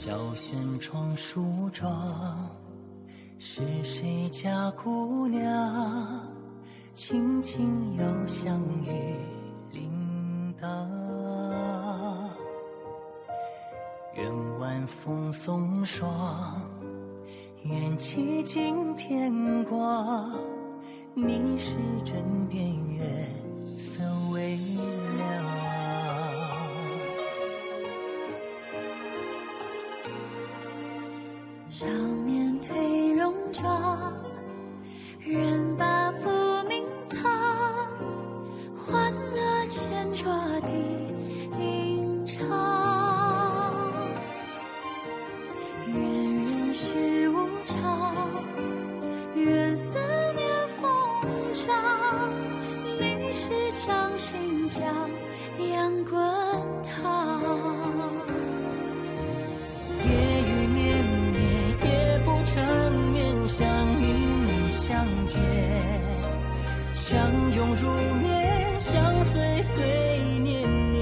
小轩窗梳妆，是谁家姑娘轻轻又香于铃铛？愿晚风送霜，愿凄尽天光，你是枕边月色微凉。少年褪戎装，人把浮名藏，欢乐前桌的吟唱。愿人世无常，愿思念风涨，你是掌心江洋滚烫。夜雨绵绵，夜不成眠，想与你相见，相拥如眠，相随随年年。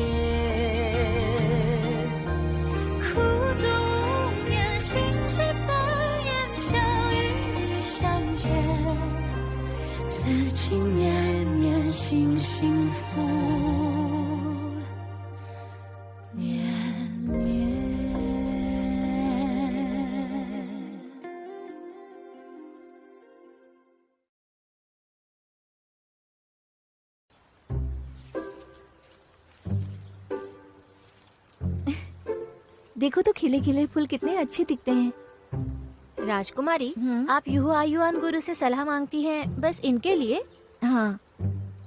苦足无眠，心事怎言？想与你相见，此情绵绵，心幸福绵绵。देखो तो खिले खिले फूल कितने अच्छे दिखते हैं। राजकुमारी, आप युहुआ युआन गुरु से सलाह मांगती हैं बस इनके लिए? हाँ,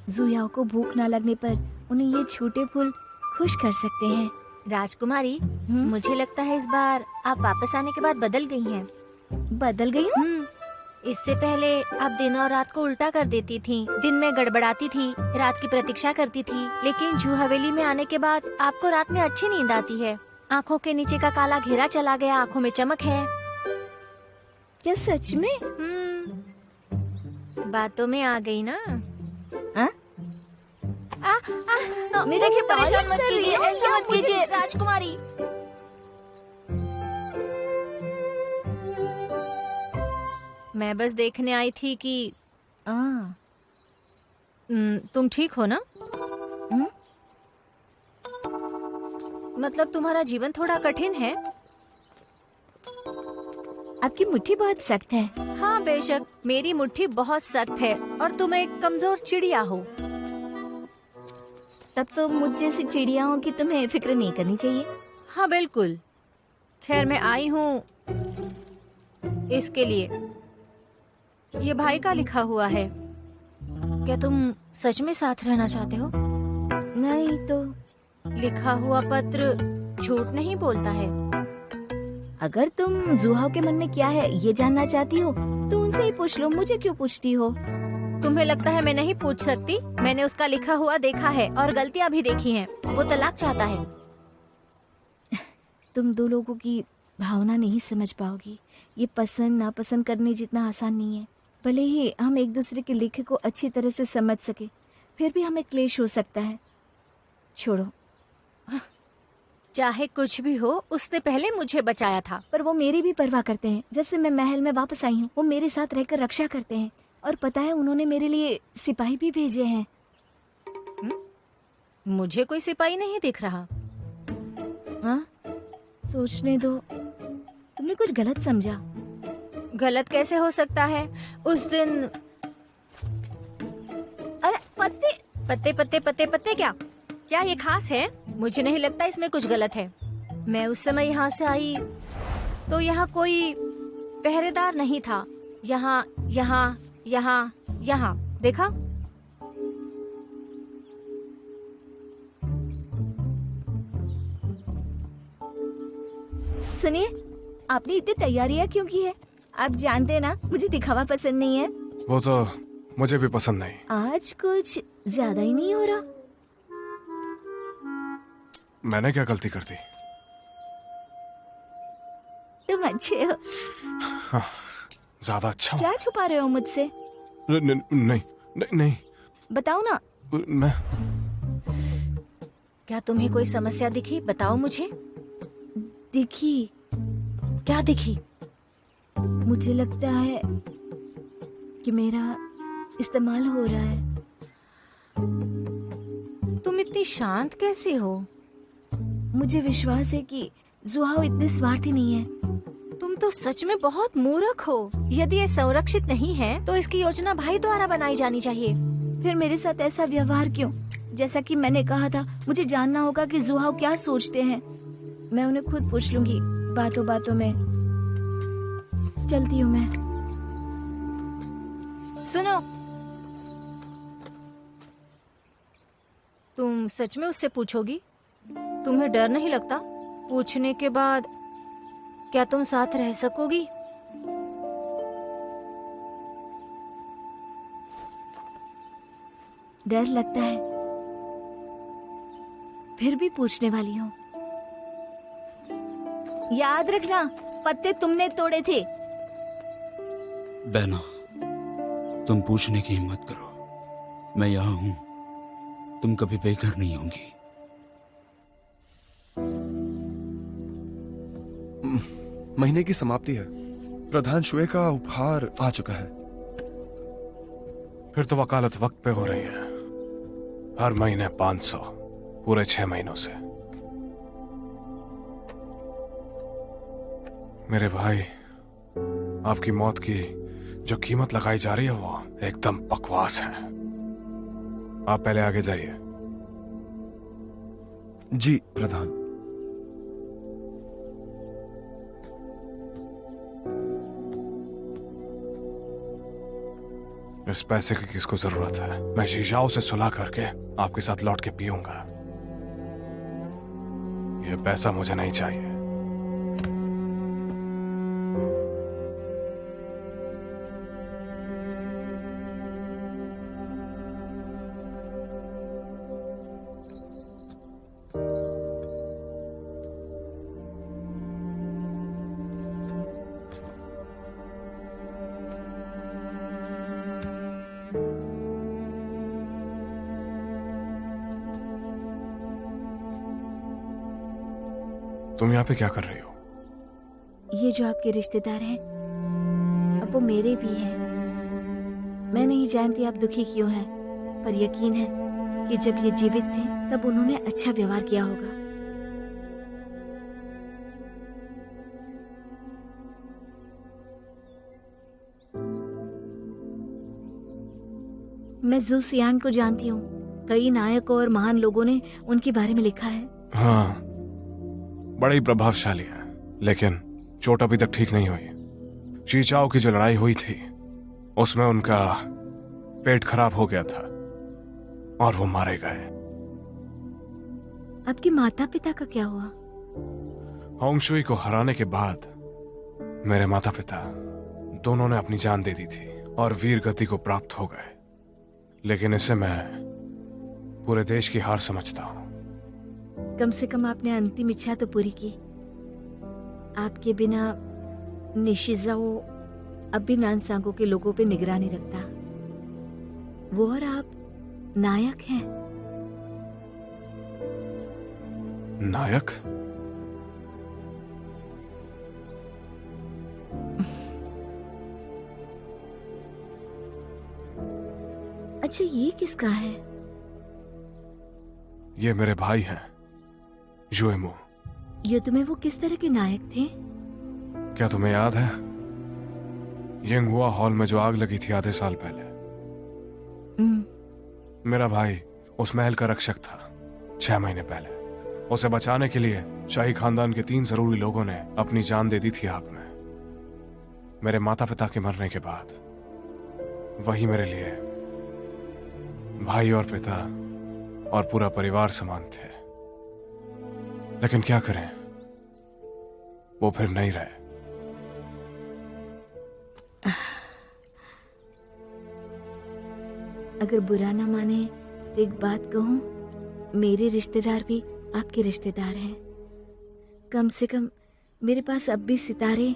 जुयाओ को भूख ना लगने पर उन्हें ये छोटे फूल खुश कर सकते हैं। राजकुमारी, मुझे लगता है इस बार आप वापस आने के बाद बदल गई हैं। बदल गई हूँ? इससे पहले आप दिन और रात को उल्टा कर देती थीं। दिन में गड़बड़ाती थी, रात की प्रतीक्षा करती थी, लेकिन जू हवेली में आने के बाद आपको रात में अच्छी नींद आती है। आँखों के नीचे का काला घेरा चला गया, आँखों में चमक है। क्या सच में? बातों में आ गई ना? मेरे देखिए, परेशान मत तारीफ कर कीजिए, रही हो ऐसे या मत कीजिए राजकुमारी। मैं बस देखने आई थी कि तुम ठीक हो ना? मतलब तुम्हारा जीवन थोड़ा कठिन है। आपकी मुट्ठी बहुत सख्त है। हाँ बेशक, मेरी मुट्ठी बहुत सख्त है और तुम एक कमजोर चिड़िया हो। तब तो मुझ जैसी चिड़ियाओं की तुम्हें फिक्र नहीं करनी चाहिए। हाँ बिल्कुल। खैर मैं आई हूँ इसके लिए। ये भाई का लिखा हुआ है। क्या तुम सच में साथ रहना चाहते हो? नहीं तो लिखा हुआ पत्र झूठ नहीं बोलता है। अगर तुम जुहाओ के मन में क्या है ये जानना चाहती हो तो उनसे ही पूछ लो, मुझे क्यों पूछती हो? तुम्हें लगता है मैं नहीं पूछ सकती? मैंने उसका लिखा हुआ देखा है और गलतियाँ भी देखी हैं। वो तलाक चाहता है। तुम दो लोगों की भावना नहीं समझ पाओगी। ये पसंद नापसंद करने जितना आसान नहीं है। भले ही हम एक दूसरे के लिखे को अच्छी तरह से समझ सके, फिर भी हमें क्लेश हो सकता है। छोड़ो। चाहे कुछ भी हो, उसने पहले मुझे बचाया था। पर वो मेरी भी परवाह करते हैं। जब से मैं महल में वापस आई हूँ वो मेरे साथ रहकर रक्षा करते हैं। और पता है उन्होंने मेरे लिए सिपाही भी भेजे हैं। मुझे कोई सिपाही नहीं दिख रहा। हाँ? सोचने दो, तुमने कुछ गलत समझा। गलत कैसे हो सकता है? उस दिन अरे पत्ते पत्ते पत्ते पत्ते पत्ते क्या ये खास है? मुझे नहीं लगता इसमें कुछ गलत है। मैं उस समय यहाँ से आई तो यहाँ कोई पहरेदार नहीं था। यहाँ यहाँ यहाँ यहाँ देखा? सुनिए, आपने इतनी तैयारियां क्यों की है? आप जानते हैं ना मुझे दिखावा पसंद नहीं है। वो तो मुझे भी पसंद नहीं। आज कुछ ज्यादा ही नहीं हो रहा। मैंने क्या गलती कर दी? तुम अच्छे हो। हाँ, ज्यादा अच्छा हूँ। क्या छुपा रहे हो मुझसे? नहीं बताओ ना। मैं क्या तुम्हें कोई समस्या दिखी? बताओ मुझे। दिखी? क्या दिखी? मुझे लगता है कि मेरा इस्तेमाल हो रहा है। तुम इतनी शांत कैसे हो? मुझे विश्वास है कि जुहाओ इतने स्वार्थी नहीं है। तुम तो सच में बहुत मूर्ख हो। यदि ये संरक्षित नहीं है तो इसकी योजना भाई द्वारा बनाई जानी चाहिए। फिर मेरे साथ ऐसा व्यवहार क्यों? जैसा कि मैंने कहा था, मुझे जानना होगा कि जुहाओ क्या सोचते हैं। मैं उन्हें खुद पूछ लूंगी बातों बातों में। चलती हूँ मैं। सुनो, तुम सच में उससे पूछोगी? तुम्हें डर नहीं लगता? पूछने के बाद क्या तुम साथ रह सकोगी? डर लगता है, फिर भी पूछने वाली हूँ। याद रखना, पत्ते तुमने तोड़े थे। बहना, तुम पूछने की हिम्मत करो। मैं यहाँ हूं, तुम कभी बेघर नहीं होंगी। महीने की समाप्ति है। प्रधान शुए का उपहार आ चुका है। फिर तो वकालत वक्त पे हो रही है। हर महीने 500, पूरे 6 महीनों से। मेरे भाई, आपकी मौत की जो कीमत लगाई जा रही है वो एकदम बकवास है। आप पहले आगे जाइए। जी प्रधान। इस पैसे की किसको जरूरत है? मैं शीशाओं से सुलह करके आपके साथ लौट के पीऊंगा। ये पैसा मुझे नहीं चाहिए। तुम यहाँ पे क्या कर रही हो? ये जो आपके रिश्तेदार हैं, अब वो मेरे भी हैं। मैं नहीं जानती आप दुखी क्यों हैं, पर यकीन है कि जब ये जीवित थे तब उन्होंने अच्छा व्यवहार किया होगा। मैं ज़ूसियान को जानती हूँ। कई नायकों और महान लोगों ने उनके बारे में लिखा है। हाँ, बड़े ही प्रभावशाली है, लेकिन चोट अभी तक ठीक नहीं हुई। चीचाओ की जो लड़ाई हुई थी उसमें उनका पेट खराब हो गया था और वो मारे गए। आपके माता पिता का क्या हुआ? होंगशुई को हराने के बाद मेरे माता पिता दोनों ने अपनी जान दे दी थी और वीर गति को प्राप्त हो गए। लेकिन इसे मैं पूरे देश की हार समझता हूँ। कम से कम आपने अंतिम इच्छा तो पूरी की। आपके बिना निशिज़ाओ अब भी नानसांगो के लोगों पे निगरानी रखता। वो और आप नायक हैं। नायक? अच्छा, ये किसका है? ये मेरे भाई हैं, जुएमो। युद्ध में वो किस तरह के नायक थे? क्या तुम्हें याद है यंगहुआ हॉल में जो आग लगी थी आधे साल पहले? मेरा भाई उस महल का रक्षक था। 6 महीने पहले उसे बचाने के लिए शाही खानदान के 3 जरूरी लोगों ने अपनी जान दे दी थी आग में। मेरे माता पिता के मरने के बाद वही मेरे लिए भाई और पिता और पूरा परिवार समान थे। लेकिन क्या करें, वो फिर नहीं रहे। अगर बुरा ना माने तो एक बात कहूं, मेरे रिश्तेदार भी आपके रिश्तेदार हैं। कम से कम मेरे पास अब भी सितारे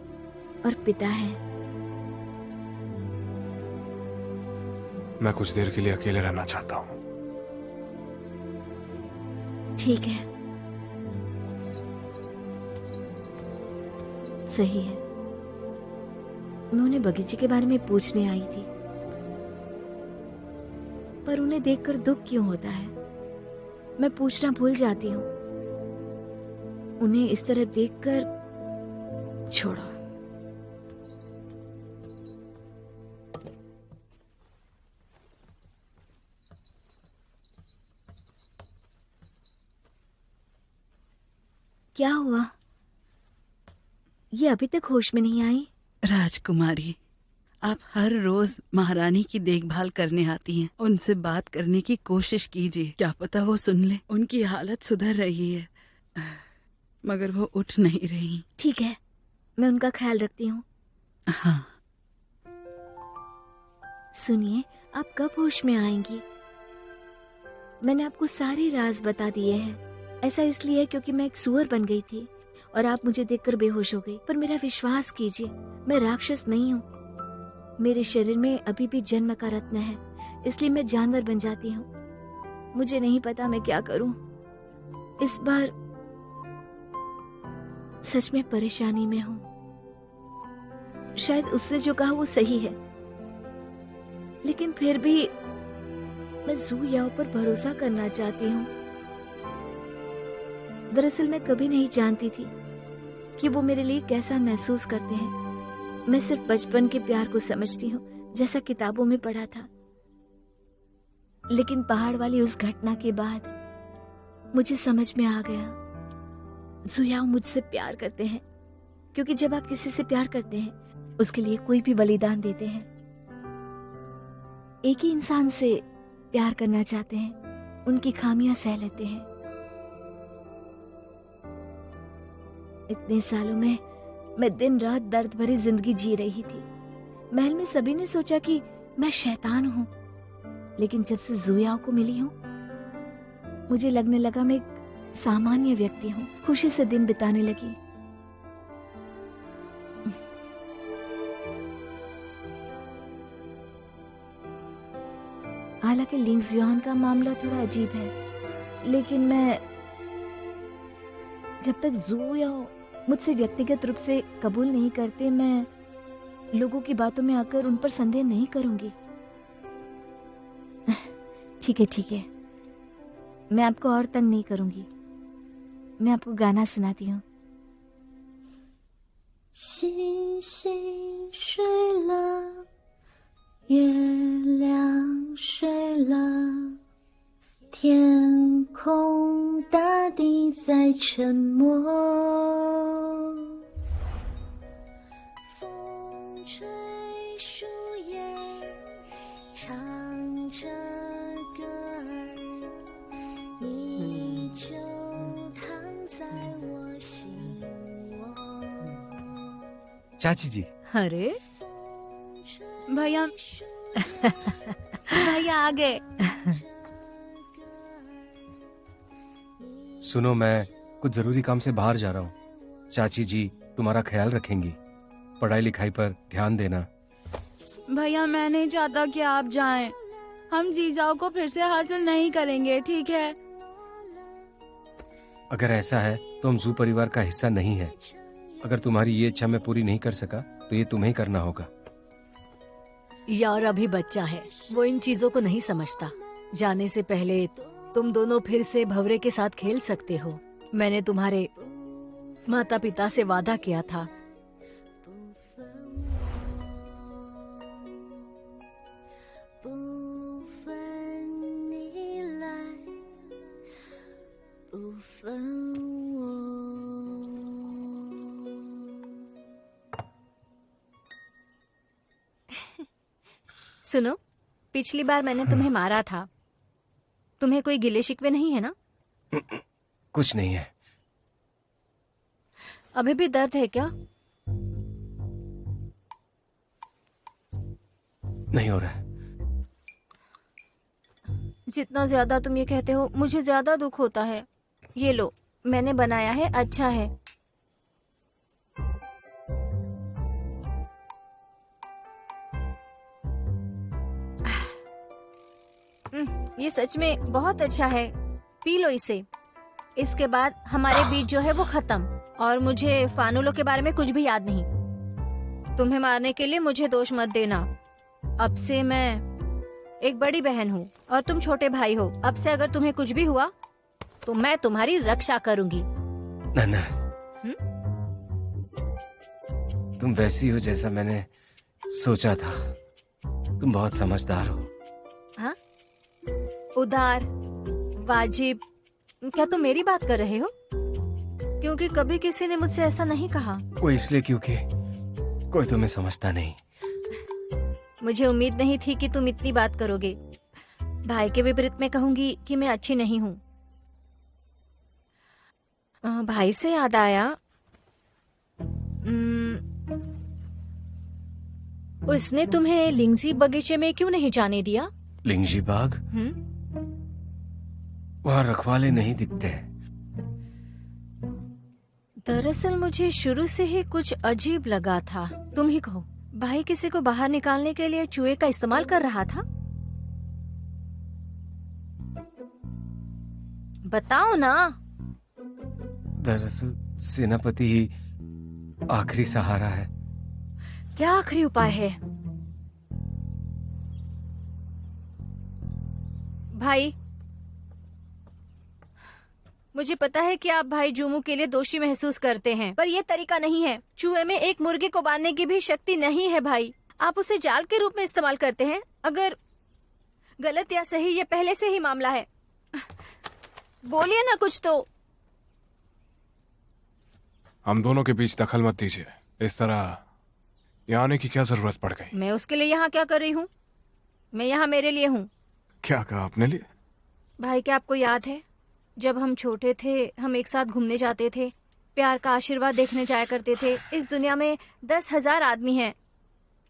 और पिता हैं। मैं कुछ देर के लिए अकेले रहना चाहता हूं। ठीक है। बात सही है। मैं उन्हें बगीचे के बारे में पूछने आई थी, पर उन्हें देखकर दुख क्यों होता है? मैं पूछना भूल जाती हूँ। उन्हें इस तरह देखकर छोड़ो। क्या हुआ? ये अभी तक होश में नहीं आई? राजकुमारी, आप हर रोज महारानी की देखभाल करने आती हैं। उनसे बात करने की कोशिश कीजिए, क्या पता वो सुन ले। उनकी हालत सुधर रही है, मगर वो उठ नहीं रही। ठीक है, मैं उनका ख्याल रखती हूँ। हाँ। सुनिए, आप कब होश में आएंगी? मैंने आपको सारे राज बता दिए हैं। ऐसा इसलिए है क्योंकि मैं एक सुअर बन गई थी और आप मुझे देखकर बेहोश हो गई। पर मेरा विश्वास कीजिए, मैं राक्षस नहीं हूँ। मेरे शरीर में अभी भी जन्म का रत्न है, इसलिए मैं जानवर बन जाती हूँ। मुझे नहीं पता मैं क्या करूँ। इस बार सच में परेशानी में हूँ। शायद उससे जो कहा वो सही है, लेकिन फिर भी मैं जू याओ पर भरोसा करना चाहती हूँ। दरअसल मैं कभी नहीं जानती थी कि वो मेरे लिए कैसा महसूस करते हैं। मैं सिर्फ बचपन के प्यार को समझती हूँ, जैसा किताबों में पढ़ा था। लेकिन पहाड़ वाली उस घटना के बाद मुझे समझ में आ गया, जू याओ मुझसे प्यार करते हैं, क्योंकि जब आप किसी से प्यार करते हैं उसके लिए कोई भी बलिदान देते हैं। एक ही इंसान से प्यार करना चाहते हैं, उनकी खामियां सह लेते हैं। इतने सालों में मैं दिन रात दर्द भरी जिंदगी जी रही थी। महल में सभी ने सोचा कि मैं शैतान हूँ, लेकिन जब से जू याओ को मिली हूँ मुझे लगने लगा मैं एक सामान्य व्यक्ति हूँ। खुशी से दिन बिताने लगी। हालांकि लिंग जुआन का मामला थोड़ा अजीब है, लेकिन मैं जब तक जू याओ मुझसे व्यक्तिगत रूप से कबूल नहीं करते, मैं लोगों की बातों में आकर उन पर संदेह नहीं करूंगी। ठीक है, मैं आपको और तंग नहीं करूंगी। मैं आपको गाना सुनाती हूँ। 星星睡了，月亮睡了，天空大地在沉默，风吹树叶唱着歌儿，你就躺在我心窝。 चाची जी। अरे भैया भैया आ गए। सुनो, मैं कुछ जरूरी काम से बाहर जा रहा हूँ। चाची जी तुम्हारा ख्याल रखेंगी, पढ़ाई लिखाई पर ध्यान देना। भैया मैं नहीं चाहता कि आप जाएं। हम जीजाओ को फिर से हासिल नहीं करेंगे, ठीक है? अगर ऐसा है तो हम जू परिवार का हिस्सा नहीं है। अगर तुम्हारी ये इच्छा मैं पूरी नहीं कर सका तो ये तुम्हें ही करना होगा। यार अभी बच्चा है, वो इन चीजों को नहीं समझता। जाने से पहले तुम दोनों फिर से भंवरे के साथ खेल सकते हो। मैंने तुम्हारे माता पिता से वादा किया था। सुनो, पिछली बार मैंने तुम्हें मारा था, तुम्हें कोई गिले शिकवे नहीं है ना? कुछ नहीं है। अभी भी दर्द है क्या? नहीं हो रहा है। जितना ज्यादा तुम ये कहते हो मुझे ज्यादा दुख होता है। ये लो, मैंने बनाया है, अच्छा है। ये सच में बहुत अच्छा है, पी लो इसे। इसके बाद हमारे बीच जो है वो खत्म। और मुझे फानुलो के बारे में कुछ भी याद नहीं। तुम्हें मारने के लिए मुझे दोष मत देना। अब से मैं एक बड़ी बहन हूँ और तुम छोटे भाई हो। अब से अगर तुम्हें कुछ भी हुआ तो मैं तुम्हारी रक्षा करूंगी। नन्ना, तुम वैसी हो जैसा मैंने सोचा था। तुम बहुत समझदार हो। हाँ? उदार, वाजिब, क्या तुम मेरी बात कर रहे हो? क्योंकि कभी किसी ने मुझसे ऐसा नहीं कहा। वो इसलिए क्योंकि कोई तुम्हें समझता नहीं। मुझे उम्मीद नहीं थी कि तुम इतनी बात करोगे। भाई के विपरीत में कहूंगी कि मैं अच्छी नहीं हूँ। भाई से याद आया, उसने तुम्हें लिंगजी बगीचे में क्यों नहीं जाने दिया? लिंगजी बाग? वहाँ रखवाले नहीं दिखते। दरअसल मुझे शुरू से ही कुछ अजीब लगा था। तुम ही कहो, भाई किसी को बाहर निकालने के लिए चूहे का इस्तेमाल कर रहा था? बताओ ना। दरअसल सेनापति ही आखिरी सहारा है। क्या आखिरी उपाय है? भाई, मुझे पता है कि आप भाई जूमू के लिए दोषी महसूस करते हैं, पर यह तरीका नहीं है। चूहे में एक मुर्गी को बांधने की भी शक्ति नहीं है भाई। आप उसे जाल के रूप में इस्तेमाल करते हैं। अगर गलत या सही, ये पहले से ही मामला है। बोलिए ना कुछ तो। हम दोनों के बीच दखल मत दीजिए। इस तरह यहाँ आने की क्या जरूरत पड़ गई? मैं उसके लिए यहाँ क्या कर रही हूँ? मैं यहाँ मेरे लिए हूँ। क्या कहा अपने लिए? भाई, क्या आपको याद है जब हम छोटे थे, हम एक साथ घूमने जाते थे, प्यार का आशीर्वाद देखने जाया करते थे। इस दुनिया में 10,000 आदमी हैं,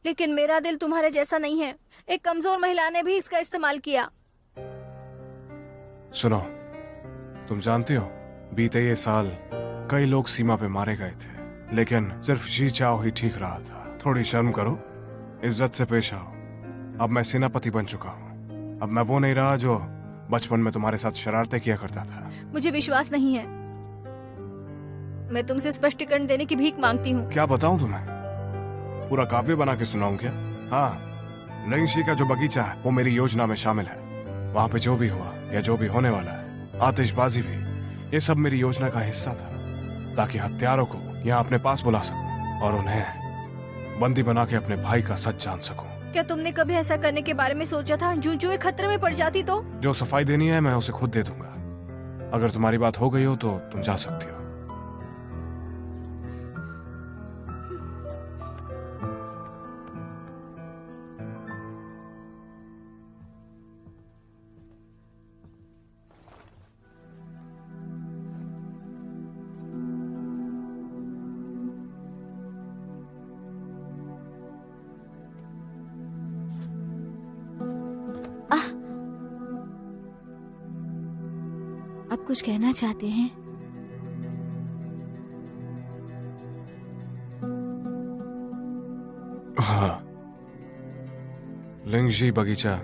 लेकिन मेरा दिल तुम्हारे जैसा नहीं है। एक कमजोर महिला ने भी इसका इस्तेमाल किया। सुनो, तुम जानती हो, बीते ये साल कई लोग सीमा पे मारे गए थे, लेकिन सिर्फ जी चाओ ही ठीक रहा था। थोड़ी शर्म करो, इज्जत से पेश आओ। अब मैं सेनापति बन चुका हूँ। अब मैं वो नहीं रहा जो बचपन में तुम्हारे साथ शरारतें किया करता था। मुझे विश्वास नहीं है। मैं तुमसे स्पष्टीकरण देने की भीख मांगती हूँ। क्या बताऊं तुम्हें? पूरा काव्य बना के सुनाऊं क्या? हाँ, लिंगशी का जो बगीचा है वो मेरी योजना में शामिल है। वहाँ पे जो भी हुआ या जो भी होने वाला है, आतिशबाजी भी, ये सब मेरी योजना का हिस्सा था, ताकि हत्यारों को यहाँ अपने पास बुला सकूं और उन्हें बंदी बना के अपने भाई का सच जान सकूं। क्या तुमने कभी ऐसा करने के बारे में सोचा था? जूजू खतरे में पड़ जाती तो? जो सफाई देनी है मैं उसे खुद दे दूंगा। अगर तुम्हारी बात हो गई हो तो तुम जा सकती हो। आप कुछ कहना चाहते हैं? हाँ, लिंगजी बगीचा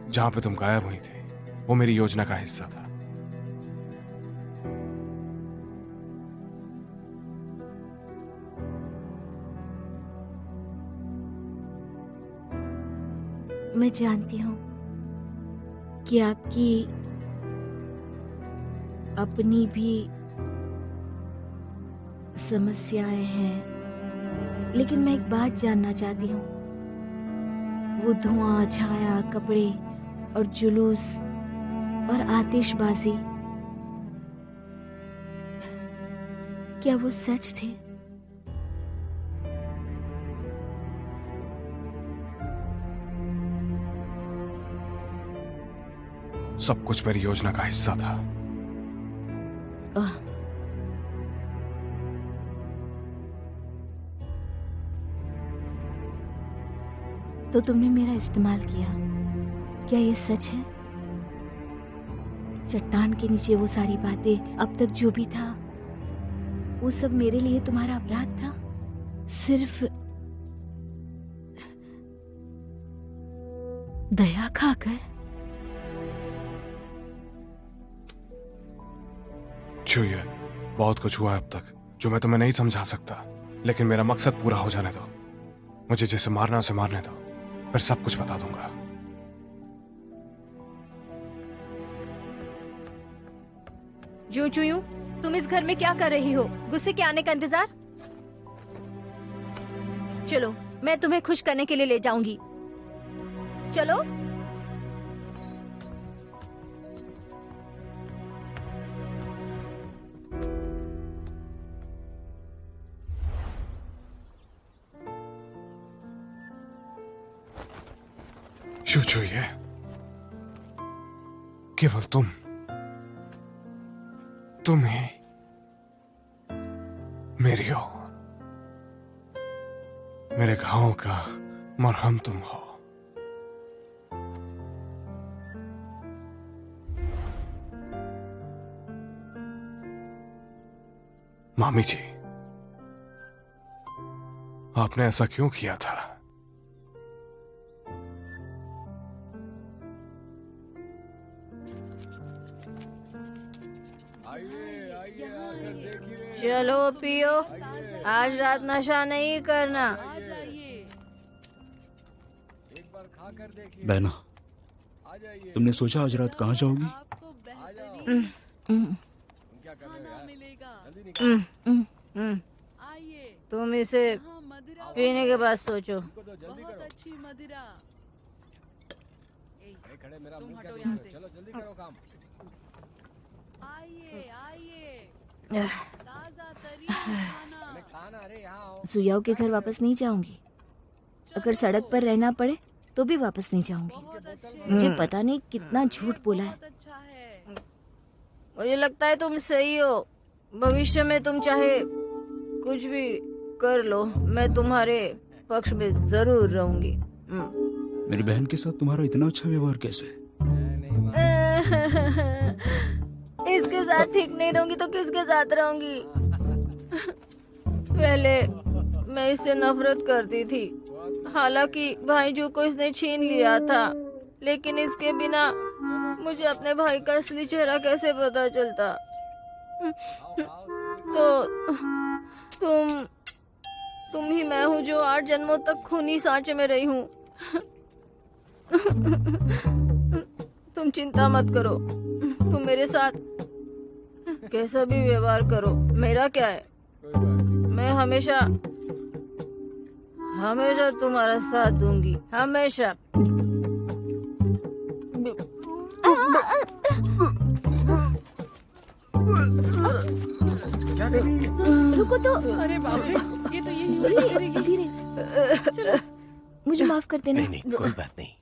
जहां पे तुम गायब हुई थी वो मेरी योजना का हिस्सा था। मैं जानती हूँ कि आपकी अपनी भी समस्याएं हैं, लेकिन मैं एक बात जानना चाहती हूँ। वो धुआं, छाया, कपड़े और जुलूस और आतिशबाजी, क्या वो सच थे? सब कुछ मेरी योजना का हिस्सा था। तो तुमने मेरा इस्तेमाल किया, क्या ये सच है? चट्टान के नीचे वो सारी बातें, अब तक जो भी था, वो सब मेरे लिए तुम्हारा अपराध था? सिर्फ दया खाकर? छुइए, बहुत कुछ हुआ है अब तक। जो मैं तुम्हें नहीं समझा सकता, लेकिन मेरा मकसद पूरा हो जाने दो। मुझे जिसे मारना है उसे मारने दो, फिर सब कुछ बता दूंगा। जू चुयू, तुम इस घर में क्या कर रही हो? गुस्से के आने का इंतजार? चलो, मैं तुम्हें खुश करने के लिए ले जाऊंगी। चलो। चूचू, ये केवल तुम ही मेरी हो। मेरे घावों का मरहम तुम हो। मामी जी, आपने ऐसा क्यों किया था? चलो पियो, आज रात नशा नहीं करना। बहना, तुमने सोचा आज रात कहाँ जाओगी? तुम इसे पीने के बाद सोचो। बहुत अच्छी मदिरा। तुम हटो यहाँ से। चलो जल्दी करो काम। आइए आइए। ताजा तरीन खाना। अरे सुयाओ के घर वापस नहीं जाऊंगी। अगर सड़क पर रहना पड़े तो भी वापस नहीं जाऊंगी। मुझे पता नहीं कितना झूठ बोला है। मुझे लगता है तुम सही हो। भविष्य में तुम चाहे कुछ भी कर लो, मैं तुम्हारे पक्ष में जरूर रहूंगी। मेरी बहन के साथ तुम्हारा इतना अच्छा व्यवहार कैसे? इसके साथ ठीक नहीं रहूंगी तो किसके साथ रहूंगी? पहले मैं इससे नफरत करती थी, हालांकि भाईजू को इसने छीन लिया था, लेकिन इसके बिना मुझे अपने भाई का असली चेहरा कैसे पता चलता? तो तुम ही मैं हूँ जो 8 जन्मों तक खूनी सांचे में रही हूँ। तुम चिंता मत करो, तुम मेरे साथ कैसा भी व्यवहार करो, मेरा क्या है? मैं हमेशा हमेशा तुम्हारा साथ दूंगी, हमेशा। क्या कर रही है? रुको तो। अरे बाप रे, ये तो यही धीरे। मुझे माफ कर देना। नहीं, कोई बात नहीं।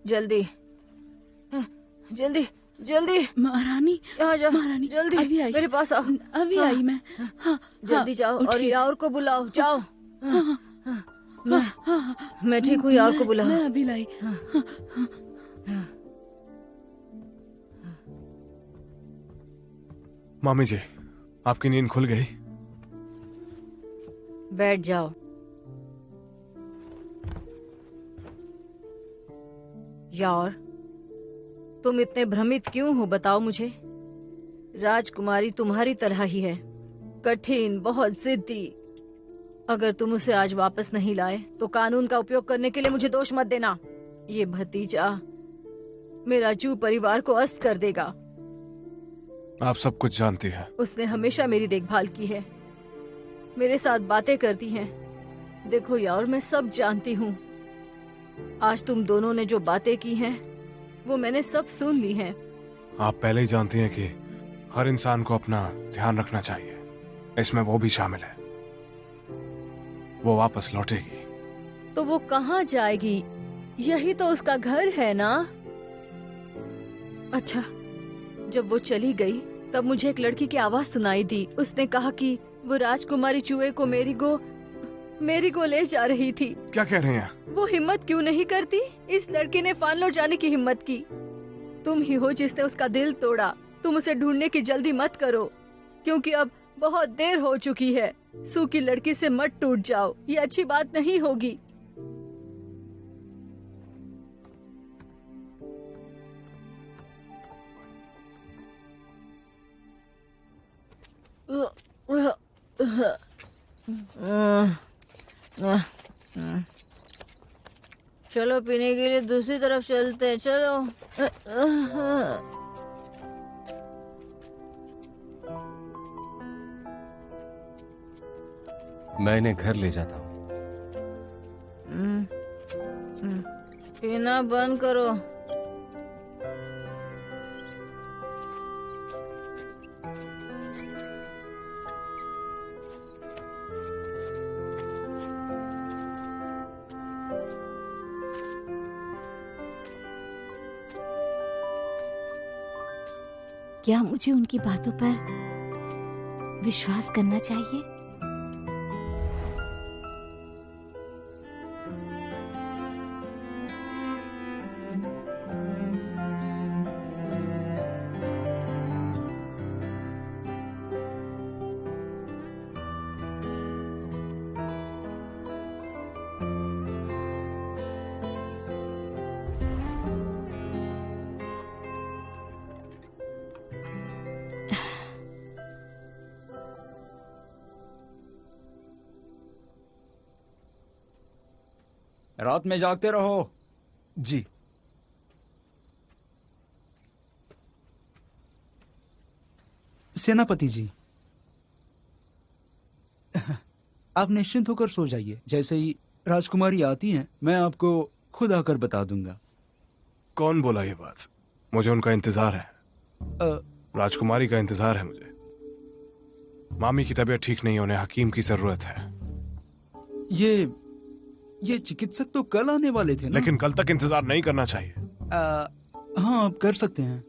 जल्दी जल्दी जल्दी। महारानी, यहाँ जाओ महारानी, जल्दी अभी आई। मेरे पास आओ। अभी आई मैं। हाँ, जल्दी जाओ और यार को बुलाओ, जाओ। मैं ठीक हूँ, यार को बुलाओ। मैं अभी लाई। मामी जी, आपकी नींद खुल गई? बैठ जाओ। यार, तुम इतने भ्रमित क्यों हो, बताओ मुझे। राजकुमारी तुम्हारी तरह ही है, कठिन, बहुत जिद्दी। अगर तुम उसे आज वापस नहीं लाए तो कानून का उपयोग करने के लिए मुझे दोष मत देना। ये भतीजा मेरा जू परिवार को अस्त कर देगा। आप सब कुछ जानती है। उसने हमेशा मेरी देखभाल की है, मेरे साथ बातें करती है। देखो यार, मैं सब जानती हूँ। आज तुम दोनों ने जो बातें की हैं, वो मैंने सब सुन ली हैं। आप पहले ही जानती हैं कि हर इंसान को अपना ध्यान रखना चाहिए, इसमें वो भी शामिल है। वो वापस लौटेगी। तो वो कहाँ जाएगी? यही तो उसका घर है ना? अच्छा, जब वो चली गई तब मुझे एक लड़की की आवाज सुनाई दी। उसने कहा कि वो राजकुमारी चूहे को मेरी को ले जा रही थी। क्या कह रही हैं? वो हिम्मत क्यों नहीं करती? इस लड़की ने फानलो जाने की हिम्मत की। तुम ही हो जिसने उसका दिल तोड़ा। तुम उसे ढूंढने की जल्दी मत करो, क्योंकि अब बहुत देर हो चुकी है। सू की लड़की से मत टूट जाओ, ये अच्छी बात नहीं होगी। चलो पीने के लिए दूसरी तरफ चलते हैं, चलो। मैं इन्हें घर ले जाता हूँ। पीना बंद करो। क्या मुझे उनकी बातों पर विश्वास करना चाहिए? रात में जागते रहो। जी। सेनापति जी, आप निश्चिंत होकर सो जाइए। जैसे ही राजकुमारी आती हैं, मैं आपको खुद आकर बता दूंगा। कौन बोला ये बात? मुझे उनका इंतजार है। राजकुमारी का इंतजार है मुझे। मामी की तबीयत ठीक नहीं, उन्हें हकीम की जरूरत है। ये चिकित्सक तो कल आने वाले थे ना? लेकिन कल तक इंतजार नहीं करना चाहिए। हाँ, आप कर सकते हैं।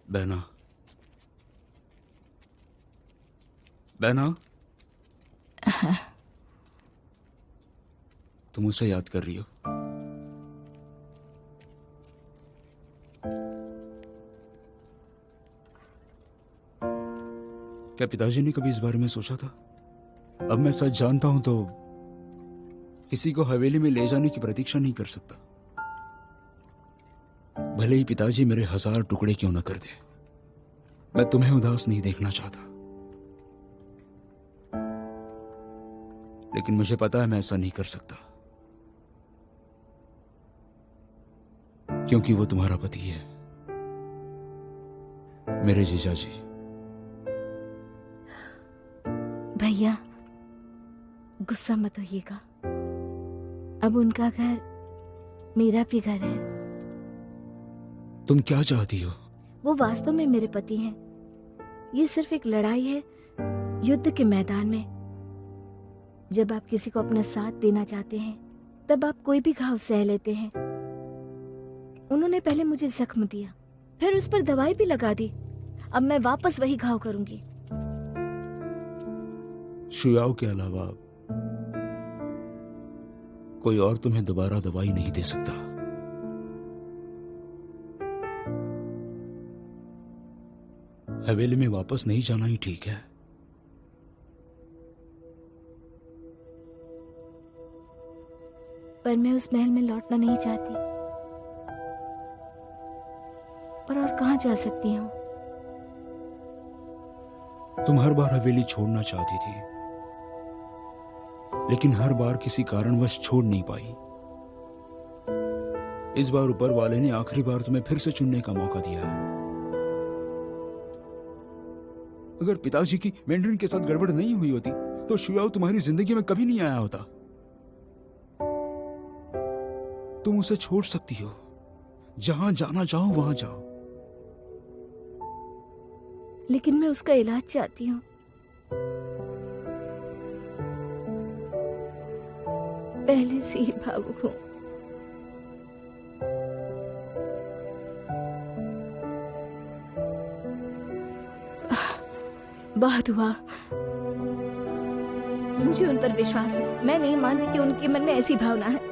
बहना, तुम उसे याद कर रही हो? क्या पिताजी ने कभी इस बारे में सोचा था? अब मैं सच जानता हूं तो किसी को हवेली में ले जाने की प्रतीक्षा नहीं कर सकता। भले ही पिताजी मेरे 1000 टुकड़े क्यों न कर दे, मैं तुम्हें उदास नहीं देखना चाहता। लेकिन मुझे पता है मैं ऐसा नहीं कर सकता, क्योंकि वो तुम्हारा पति है, मेरे जीजा जी। भैया, गुस्सा मत होइएगा। अब उनका घर मेरा भी घर है। तुम क्या चाहती हो? वो वास्तव में मेरे पति हैं। ये सिर्फ एक लड़ाई है युद्ध के मैदान में। जब आप किसी को अपना साथ देना चाहते हैं, तब आप कोई भी घाव सह लेते हैं। उन्होंने पहले मुझे जख्म दिया, फिर उस पर दवाई भी लगा दी। अब मैं वापस वही घाव करूंगी। शुयाओ के अलावा कोई और तुम्हें दोबारा दवाई नहीं दे सकता। हवेली में वापस नहीं जाना ही ठीक है। पर मैं उस महल में लौटना नहीं चाहती। पर और कहां जा सकती हूँ? तुम हर बार हवेली छोड़ना चाहती थी, लेकिन हर बार किसी कारणवश छोड़ नहीं पाई। इस बार ऊपर वाले ने आखिरी बार तुम्हें फिर से चुनने का मौका दिया है। अगर पिताजी की मैंड्रिन के साथ गड़बड़ नहीं हुई होती तो शुयाओ तुम्हारी जिंदगी में कभी नहीं आया होता। तुम उसे छोड़ सकती हो, जहां जाना चाहो वहां जाओ। लेकिन मैं उसका इलाज चाहती हूँ। पहले से ही भावुक हूँ। बहुत हुआ। मुझे उन पर विश्वास है। मैं नहीं मानती कि उनके मन में ऐसी भावना है।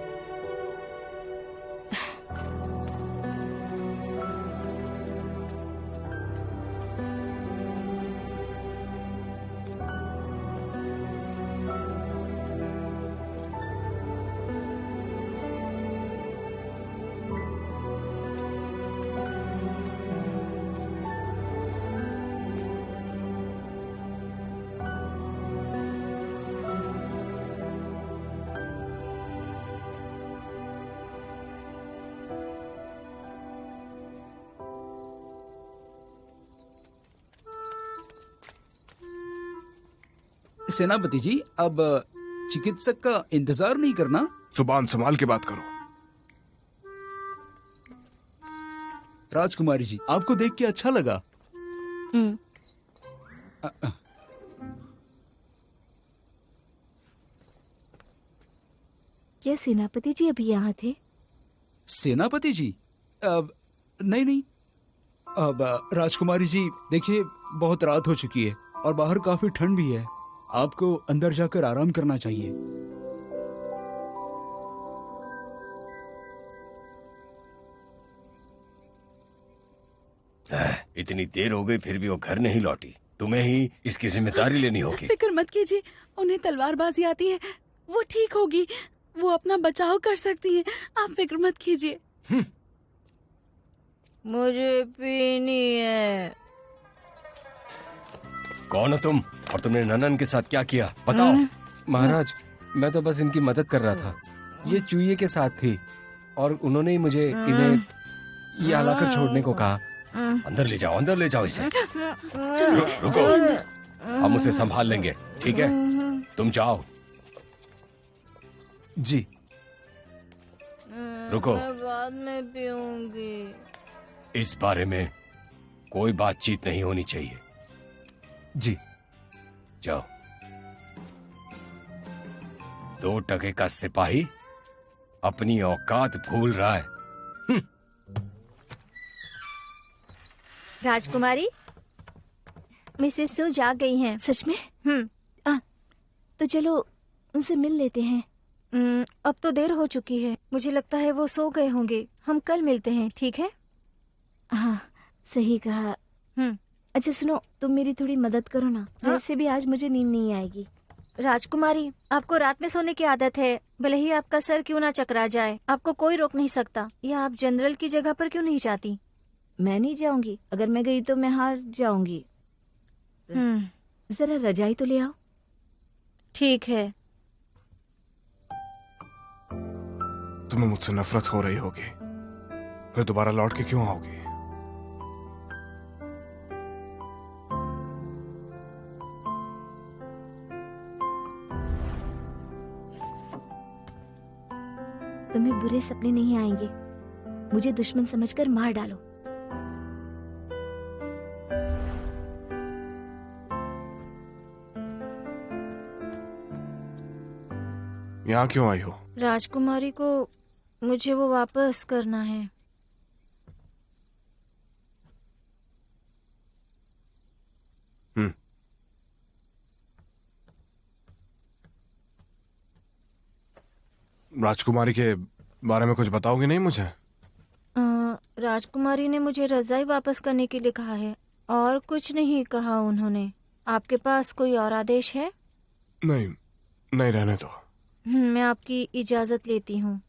सेनापति जी, अब चिकित्सक का इंतजार नहीं करना। जुबान संभाल के बात करो। राजकुमारी जी, आपको देख के अच्छा लगा। क्या सेनापति जी अभी यहाँ थे? सेनापति जी? अब नहीं। अब राजकुमारी जी देखिए, बहुत रात हो चुकी है और बाहर काफी ठंड भी है। आपको अंदर जाकर आराम करना चाहिए। इतनी देर हो गई फिर भी वो घर नहीं लौटी। तुम्हें ही इसकी जिम्मेदारी लेनी होगी। फिक्र मत कीजिए, उन्हें तलवारबाजी आती है, वो ठीक होगी, वो अपना बचाव कर सकती है, आप फिक्र मत कीजिए। मुझे पीनी है। कौन हो तुम और तुमने ननन के साथ क्या किया, बताओ। महाराज, मैं तो बस इनकी मदद कर रहा था। ये चूहे के साथ थी और उन्होंने ही मुझे इन्हें यहाँ लाकर छोड़ने को कहा। अंदर ले जाओ इसे। रुको, हम उसे संभाल लेंगे, ठीक है? तुम जाओ। जी। रुको, मैं बाद में पीऊंगी। इस बारे में कोई बातचीत नहीं होनी चाहिए। जी। जाओ। 2 टके का सिपाही अपनी औकात भूल रहा है। राजकुमारी, मिसेस सू जाग गई हैं। सच में? तो चलो उनसे मिल लेते हैं। अब तो देर हो चुकी है, मुझे लगता है वो सो गए होंगे। हम कल मिलते हैं, ठीक है? हाँ, सही कहा। अच्छा सुनो, तुम मेरी थोड़ी मदद करो ना। वैसे भी आज मुझे नींद नहीं आएगी। राजकुमारी, आपको रात में सोने की आदत है, भले ही आपका सर क्यों ना चकरा जाए, आपको कोई रोक नहीं सकता। या आप जनरल की जगह पर क्यों नहीं जाती? मैं नहीं जाऊंगी। अगर मैं गई तो मैं हार जाऊंगी। जरा रजाई तो ले आओ। ठीक है। तुम्हें मुझसे नफरत हो रही होगी, फिर दोबारा लौट के क्यों आओगी? तुम्हें बुरे सपने नहीं आएंगे। मुझे दुश्मन समझकर मार डालो। यहाँ क्यों आई हो? राजकुमारी को मुझे वो वापस करना है। राजकुमारी के बारे में कुछ बताओगी नहीं मुझे? राजकुमारी ने मुझे रजाई वापस करने के लिए कहा है और कुछ नहीं कहा उन्होंने। आपके पास कोई और आदेश है? नहीं, रहने दो। मैं आपकी इजाजत लेती हूँ।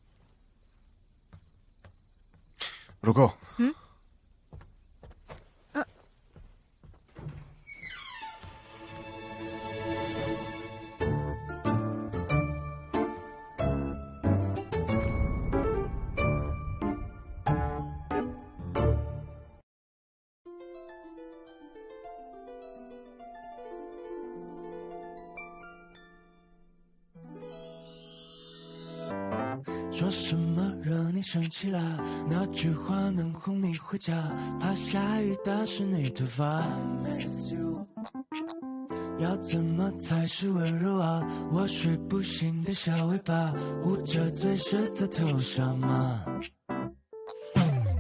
रुको।说什么惹你生气了？那句话能哄你回家？怕下雨打湿你头发。要怎么才是温柔啊？我睡不醒的小尾巴，捂着嘴是在偷笑吗？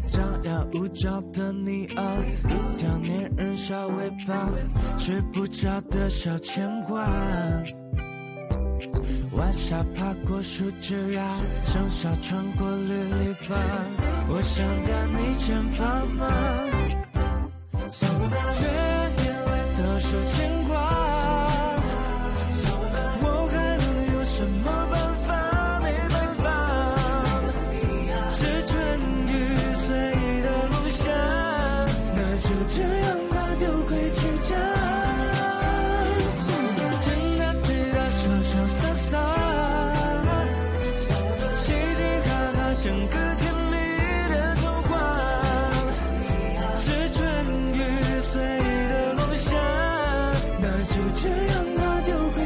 张牙舞爪的你啊，一条粘人小尾巴，睡不着的小牵挂。晚霞爬过树枝呀，盛夏穿过绿篱笆，我想在你肩膀吗？这眼泪都是牵挂，我还能有什么办法？没办法，是春雨随的落下，那就这样吧，丢回去家。听他对他说说洒洒，嘻嘻哈哈像个甜蜜的童话，是春雨随的落下，那就这样吧，丢回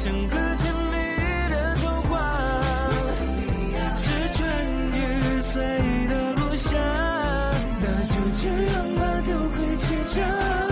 整个甜蜜的童话，是春雨随的路下，那就这样吧，都会结账。